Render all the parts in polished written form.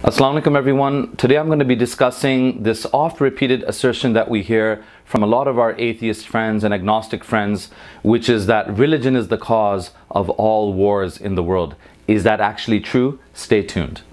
Assalamu alaikum everyone. Today I'm going to be discussing this oft-repeated assertion that we hear from a lot of our atheist friends and agnostic friends, which is that religion is the cause of all wars in the world. Is that actually true? Stay tuned.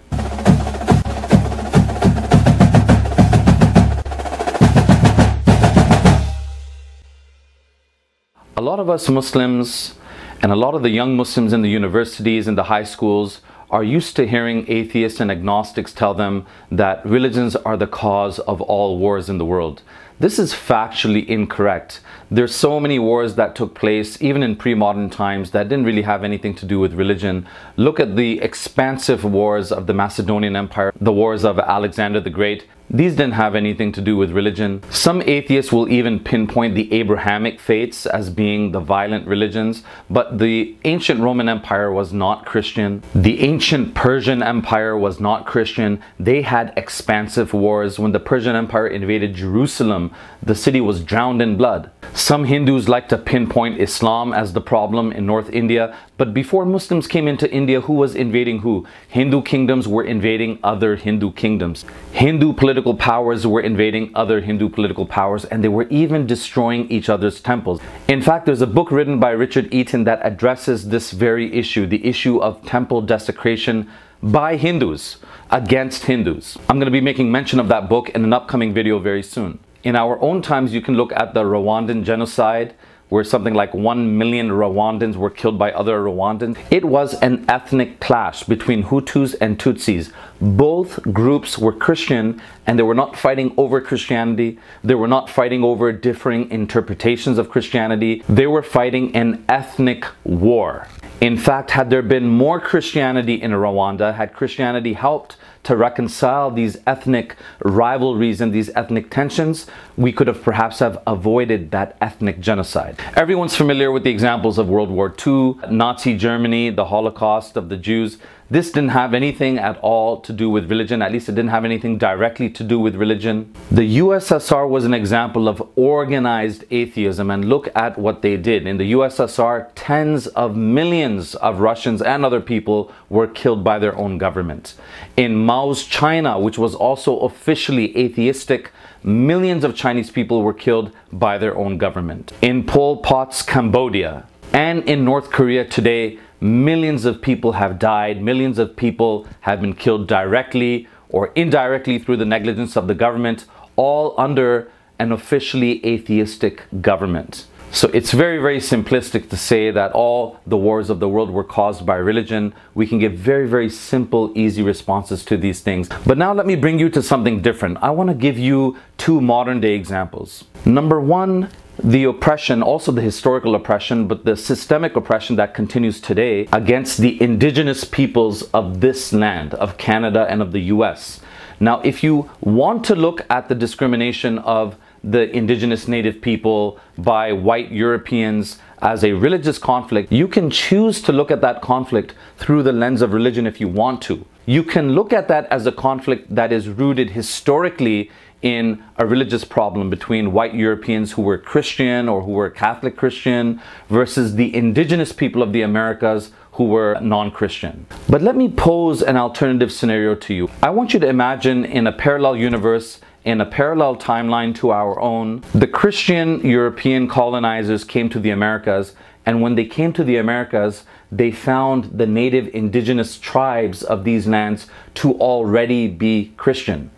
A lot of us Muslims and a lot of the young Muslims in the universities and the high schools are used to hearing atheists and agnostics tell them that religions are the cause of all wars in the world. This is factually incorrect. There's so many wars that took place even in pre-modern times that didn't really have anything to do with religion. Look at the expansive wars of the Macedonian Empire, the wars of Alexander the Great. These didn't have anything to do with religion. Some atheists will even pinpoint the Abrahamic faiths as being the violent religions, but the ancient Roman Empire was not Christian. The ancient Persian Empire was not Christian. They had expansive wars. When the Persian Empire invaded Jerusalem, the city was drowned in blood. Some Hindus like to pinpoint Islam as the problem in North India, but before Muslims came into India, who was invading who? Hindu kingdoms were invading other Hindu kingdoms. Hindu political powers were invading other Hindu political powers, and they were even destroying each other's temples. In fact, there's a book written by Richard Eaton that addresses this very issue, the issue of temple desecration by Hindus against Hindus. I'm going to be making mention of that book in an upcoming video very soon. In our own times, you can look at the Rwandan genocide, where something like 1 million Rwandans were killed by other Rwandans. It was an ethnic clash between Hutus and Tutsis. Both groups were Christian, and they were not fighting over Christianity. They were not fighting over differing interpretations of Christianity. They were fighting an ethnic war. In fact, had there been more Christianity in Rwanda, had Christianity helped to reconcile these ethnic rivalries and these ethnic tensions, we could have perhaps avoided that ethnic genocide. Everyone's familiar with the examples of World War II, Nazi Germany, the Holocaust of the Jews. This didn't have anything at all to do with religion. At least it didn't have anything directly to do with religion. The USSR was an example of organized atheism, and look at what they did. In the USSR, tens of millions of Russians and other people were killed by their own government. In Mao's China, which was also officially atheistic, millions of Chinese people were killed by their own government. In Pol Pot's Cambodia and in North Korea today, millions of people have died. Millions of people have been killed directly or indirectly through the negligence of the government, all under an officially atheistic government. So it's very, very simplistic to say that all the wars of the world were caused by religion. We can give very, very simple, easy responses to these things. But now let me bring you to something different. I want to give you two modern day examples. Number one, the oppression, also the historical oppression, but the systemic oppression that continues today against the indigenous peoples of this land, of Canada and of the US. Now, if you want to look at the discrimination of the indigenous native people by white Europeans as a religious conflict, you can choose to look at that conflict through the lens of religion if you want to. You can look at that as a conflict that is rooted historically in a religious problem between white Europeans who were Christian or who were Catholic Christian versus the indigenous people of the Americas who were non-Christian. But let me pose an alternative scenario to you. I want you to imagine in a parallel universe, in a parallel timeline to our own, the Christian European colonizers came to the Americas, and when they came to the Americas, they found the native indigenous tribes of these lands to already be Christian.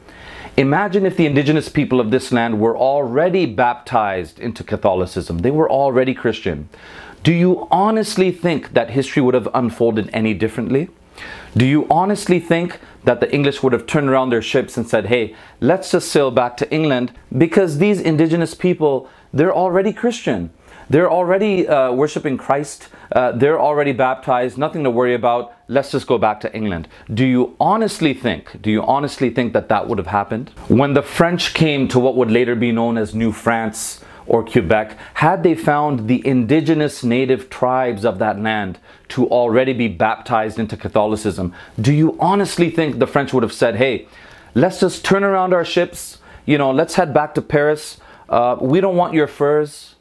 Imagine if the indigenous people of this land were already baptized into Catholicism. They were already Christian. Do you honestly think that history would have unfolded any differently? Do you honestly think that the English would have turned around their ships and said, hey, let's just sail back to England because these indigenous people, they're already Christian. They're already worshiping Christ. They're already baptized. Nothing to worry about. Let's just go back to England. Do you honestly think that that would have happened? When the French came to what would later be known as New France or Quebec, had they found the indigenous native tribes of that land to already be baptized into Catholicism, do you honestly think the French would have said, hey, let's just turn around our ships, let's head back to Paris. We don't want your furs.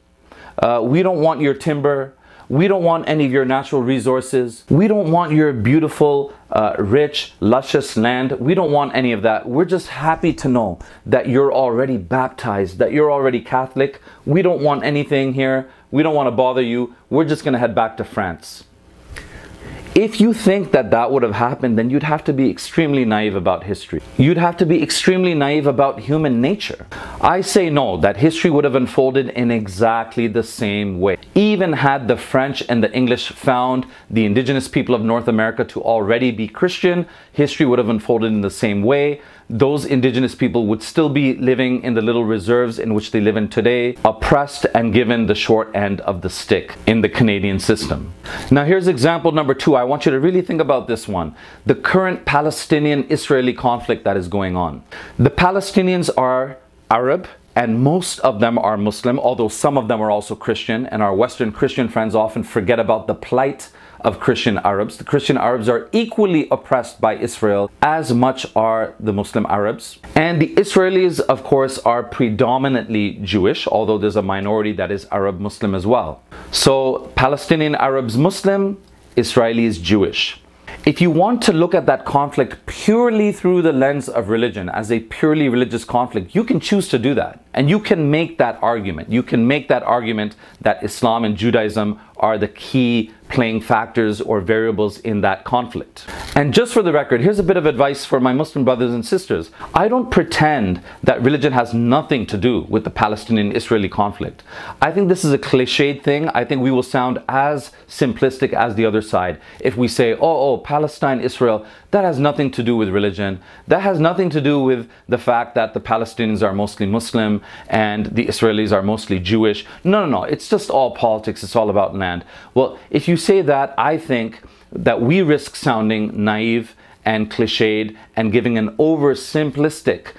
We don't want your timber. We don't want any of your natural resources. We don't want your beautiful, rich, luscious land. We don't want any of that. We're just happy to know that you're already baptized, that you're already Catholic. We don't want anything here. We don't want to bother you. We're just going to head back to France. If you think that that would have happened, then you'd have to be extremely naive about history. You'd have to be extremely naive about human nature. I say no, that history would have unfolded in exactly the same way. Even had the French and the English found the indigenous people of North America to already be Christian, history would have unfolded in the same way. Those indigenous people would still be living in the little reserves in which they live in today, oppressed and given the short end of the stick in the Canadian system. Now here's example number 2. I want you to really think about this one. The current Palestinian-Israeli conflict that is going on. The Palestinians are Arab, and most of them are Muslim, although some of them are also Christian, and our Western Christian friends often forget about the plight of Christian Arabs. The Christian Arabs are equally oppressed by Israel, as much are the Muslim Arabs. And the Israelis, of course, are predominantly Jewish, although there's a minority that is Arab Muslim as well. So Palestinian Arabs Muslim, Israelis Jewish. If you want to look at that conflict purely through the lens of religion, as a purely religious conflict, you can choose to do that. And you can make that argument. You can make that argument that Islam and Judaism are the key playing factors or variables in that conflict. And just for the record, here's a bit of advice for my Muslim brothers and sisters. I don't pretend that religion has nothing to do with the Palestinian-Israeli conflict. I think this is a cliched thing. I think we will sound as simplistic as the other side if we say, oh, Palestine, Israel, that has nothing to do with religion. That has nothing to do with the fact that the Palestinians are mostly Muslim and the Israelis are mostly Jewish. No. It's just all politics. It's all about land. Well, if you say that, I think that we risk sounding naive and cliched and giving an oversimplistic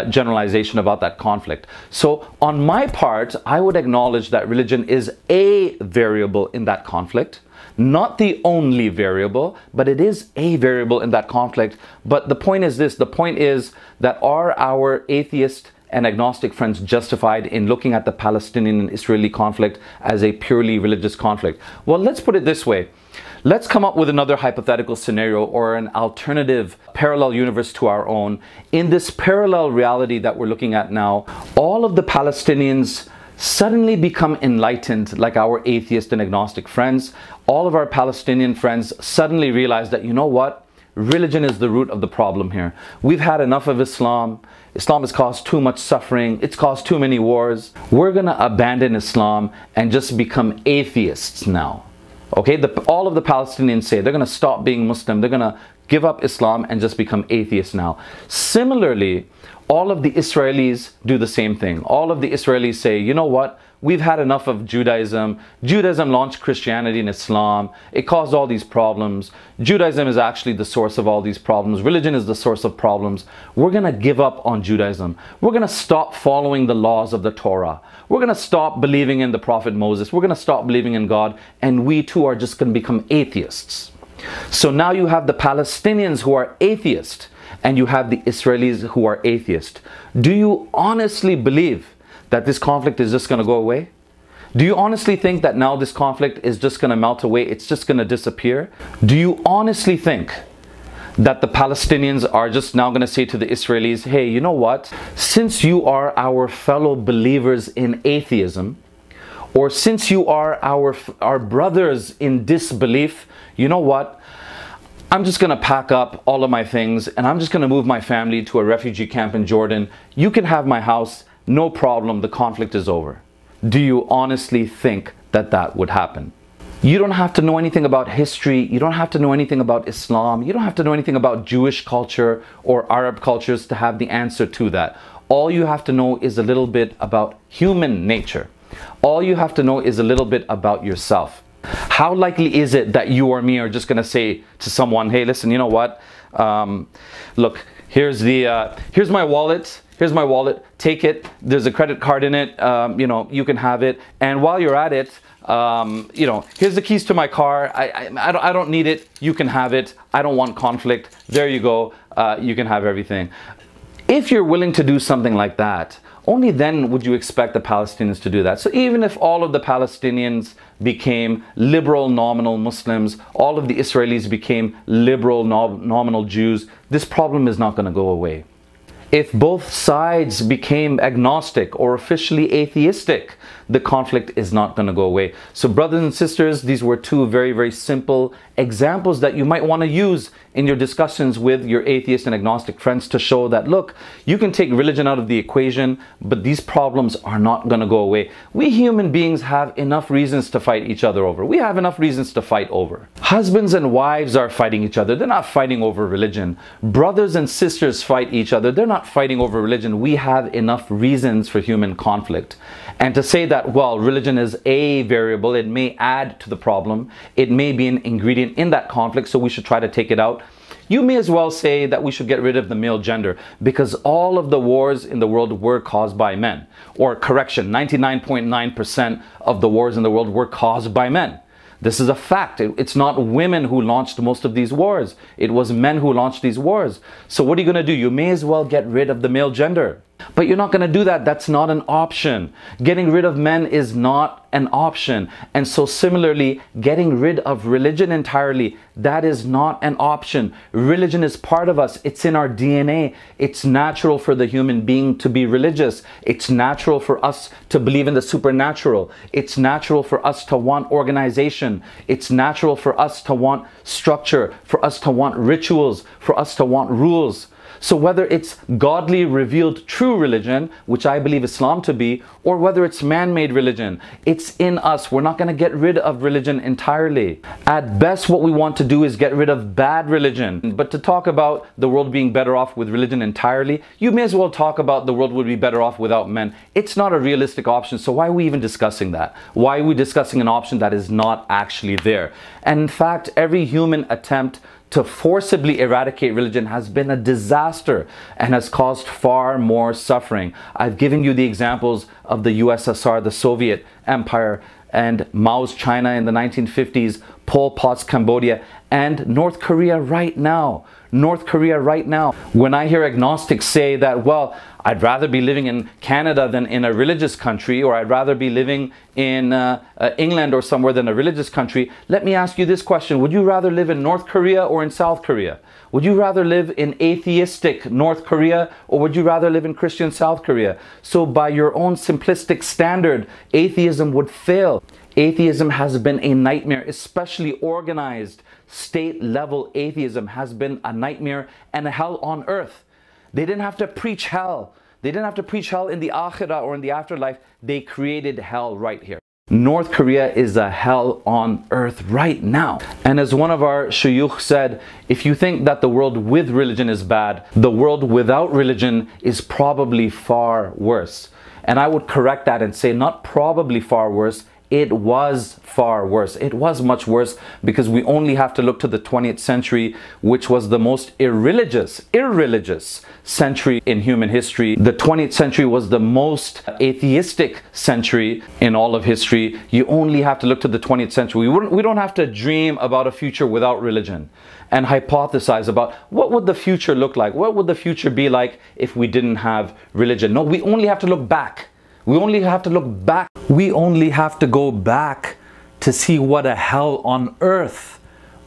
generalization about that conflict. So on my part, I would acknowledge that religion is a variable in that conflict. Not the only variable, but it is a variable in that conflict. But the point is this, the point is that are our atheist and agnostic friends justified in looking at the Palestinian and Israeli conflict as a purely religious conflict? Well, let's put it this way. Let's come up with another hypothetical scenario or an alternative parallel universe to our own. In this parallel reality that we're looking at now, all of the Palestinians suddenly become enlightened like our atheist and agnostic friends. All of our Palestinian friends suddenly realize that, you know what? Religion is the root of the problem here. We've had enough of Islam. Islam has caused too much suffering. It's caused too many wars. We're going to abandon Islam and just become atheists now. Okay, all of the Palestinians say they're going to stop being Muslim. They're going to give up Islam and just become atheists now. Similarly, all of the Israelis do the same thing. All of the Israelis say, you know what? We've had enough of Judaism. Judaism launched Christianity and Islam. It caused all these problems. Judaism is actually the source of all these problems. Religion is the source of problems. We're going to give up on Judaism. We're going to stop following the laws of the Torah. We're going to stop believing in the Prophet Moses. We're going to stop believing in God. And we too are just going to become atheists. So now you have the Palestinians who are atheists and you have the Israelis who are atheists. Do you honestly believe that this conflict is just going to go away? Do you honestly think that now this conflict is just going to melt away? It's just going to disappear? Do you honestly think that the Palestinians are just now going to say to the Israelis, hey, you know what? Since you are our fellow believers in atheism, or since you are our brothers in disbelief, you know what? I'm just going to pack up all of my things and I'm just going to move my family to a refugee camp in Jordan. You can have my house. No problem, the conflict is over. Do you honestly think that that would happen? You don't have to know anything about history. You don't have to know anything about Islam. You don't have to know anything about Jewish culture or Arab cultures to have the answer to that. All you have to know is a little bit about human nature. All you have to know is a little bit about yourself. How likely is it that you or me are just going to say to someone, hey, listen, you know what? Look, here's my wallet. Here's my wallet. Take it. There's a credit card in it. You can have it. And while you're at it, here's the keys to my car. I don't need it. You can have it. I don't want conflict. There you go. You can have everything. If you're willing to do something like that, only then would you expect the Palestinians to do that. So even if all of the Palestinians became liberal nominal Muslims, all of the Israelis became liberal nominal Jews, this problem is not going to go away. If both sides became agnostic or officially atheistic, the conflict is not going to go away. So brothers and sisters, these were two very, very simple examples that you might want to use in your discussions with your atheist and agnostic friends to show that, look, you can take religion out of the equation, but these problems are not going to go away. We human beings have enough reasons to fight each other over. We have enough reasons to fight over. Husbands and wives are fighting each other. They're not fighting over religion. Brothers and sisters fight each other. They're not fighting over religion. We have enough reasons for human conflict. And to say that, well, religion is a variable, it may add to the problem, it may be an ingredient in that conflict, so we should try to take it out. You may as well say that we should get rid of the male gender, because all of the wars in the world were caused by men. Or correction, 99.9% of the wars in the world were caused by men. This is a fact. It's not women who launched most of these wars. It was men who launched these wars. So what are you going to do? You may as well get rid of the male gender. But you're not going to do that. That's not an option. Getting rid of men is not an option. And so similarly, getting rid of religion entirely, that is not an option. Religion is part of us. It's in our DNA. It's natural for the human being to be religious. It's natural for us to believe in the supernatural. It's natural for us to want organization. It's natural for us to want structure, for us to want rituals, for us to want rules. So whether it's godly revealed true religion, which I believe Islam to be, or whether it's man-made religion, it's in us. We're not going to get rid of religion entirely. At best, what we want to do is get rid of bad religion. But to talk about the world being better off with religion entirely, you may as well talk about the world would be better off without men. It's not a realistic option, so why are we even discussing that? Why are we discussing an option that is not actually there? And in fact, every human attempt to forcibly eradicate religion has been a disaster and has caused far more suffering. I've given you the examples of the USSR, the Soviet Empire, and Mao's China in the 1950s, Pol Pot's Cambodia, and North Korea right now. North Korea right now. When I hear agnostics say that, well, I'd rather be living in Canada than in a religious country, or I'd rather be living in England or somewhere than a religious country, let me ask you this question. Would you rather live in North Korea or in South Korea? Would you rather live in atheistic North Korea, or would you rather live in Christian South Korea? So by your own simplistic standard, atheism would fail. Atheism has been a nightmare, especially organized state-level atheism has been a nightmare and a hell on earth. They didn't have to preach hell. They didn't have to preach hell in the akhirah or in the afterlife. They created hell right here. North Korea is a hell on earth right now. And as one of our shuyukh said, if you think that the world with religion is bad, the world without religion is probably far worse. And I would correct that and say not probably far worse, it was far worse. It was much worse, because we only have to look to the 20th century, which was the most irreligious century in human history. The 20th century was the most atheistic century in all of history. You only have to look to the 20th century. We don't have to dream about a future without religion and hypothesize about what would the future look like? What would the future be like if we didn't have religion? No, we only have to look back. We only have to look back. We only have to go back to see what a hell on earth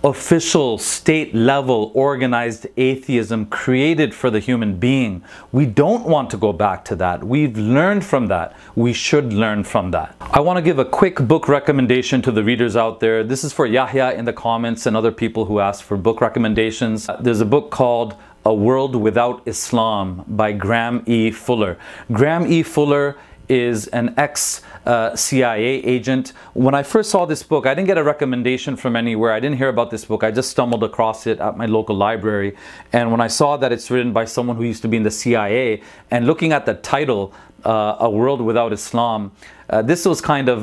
official state level organized atheism created for the human being. We don't want to go back to that. We've learned from that. We should learn from that. I want to give a quick book recommendation to the readers out there. This is for Yahya in the comments and other people who ask for book recommendations. There's a book called A World Without Islam by Graham E. Fuller. Graham E. Fuller is an ex-CIA agent. When I first saw this book, I didn't get a recommendation from anywhere. I didn't hear about this book. I just stumbled across it at my local library. And when I saw that it's written by someone who used to be in the CIA, and looking at the title, A World Without Islam, this was kind of,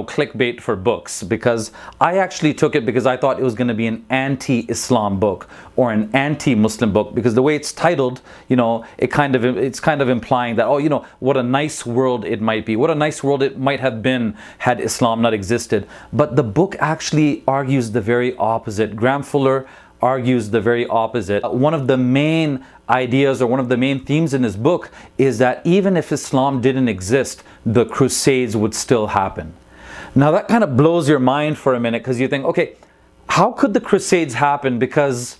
clickbait for books, because I actually took it because I thought it was going to be an anti-Islam book or an anti-Muslim book, because the way it's titled, it's kind of implying that, oh, what a nice world it might be, what a nice world it might have been had Islam not existed. But the book actually argues the very opposite. Graham Fuller argues the very opposite. One of the main ideas, or one of the main themes in his book, is that even if Islam didn't exist, the Crusades would still happen. Now that kind of blows your mind for a minute, because you think, okay, how could the Crusades happen? Because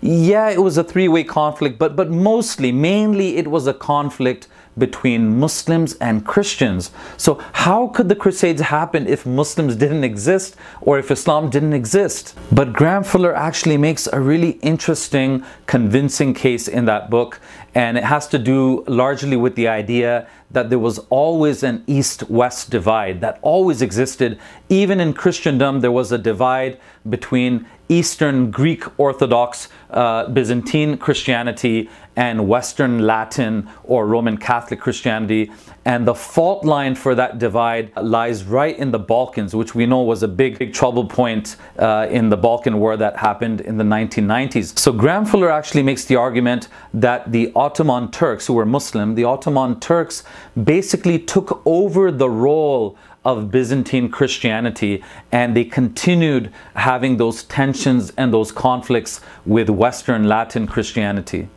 yeah, it was a three-way conflict, but mainly it was a conflict between Muslims and Christians. So how could the Crusades happen if Muslims didn't exist, or if Islam didn't exist? But Graham Fuller actually makes a really interesting, convincing case in that book, and it has to do largely with the idea that there was always an East-West divide that always existed. Even in Christendom, there was a divide between Eastern Greek Orthodox Byzantine Christianity and Western Latin or Roman Catholic Christianity. And the fault line for that divide lies right in the Balkans, which we know was a big trouble point in the Balkan War that happened in the 1990s. So Graham Fuller actually makes the argument that the Ottoman Turks, who were Muslim, the Ottoman Turks basically took over the role of Byzantine Christianity, and they continued having those tensions and those conflicts with Western Latin Christianity.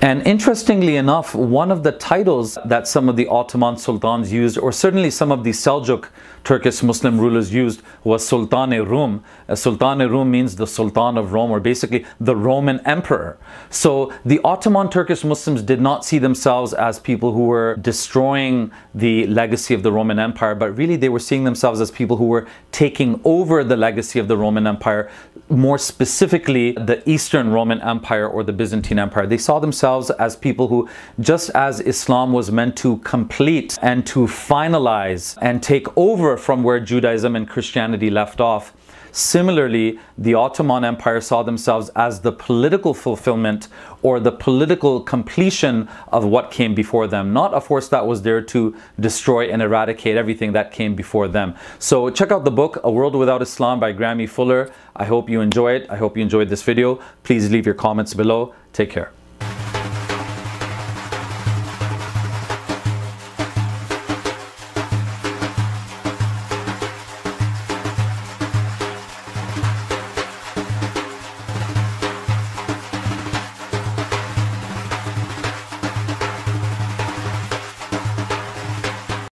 And interestingly enough, one of the titles that some of the Ottoman sultans used, or certainly some of the Seljuk Turkish Muslim rulers used, was Sultan-e-Rum. Sultan-e-Rum means the Sultan of Rome, or basically the Roman Emperor. So the Ottoman Turkish Muslims did not see themselves as people who were destroying the legacy of the Roman Empire, but really they were seeing themselves as people who were taking over the legacy of the Roman Empire, more specifically the Eastern Roman Empire or the Byzantine Empire. They saw themselves as people who, just as Islam was meant to complete and to finalize and take over from where Judaism and Christianity left off, similarly, the Ottoman Empire saw themselves as the political fulfillment or the political completion of what came before them, not a force that was there to destroy and eradicate everything that came before them. So check out the book, A World Without Islam by Graham Fuller. I hope you enjoy it. I hope you enjoyed this video. Please leave your comments below. Take care.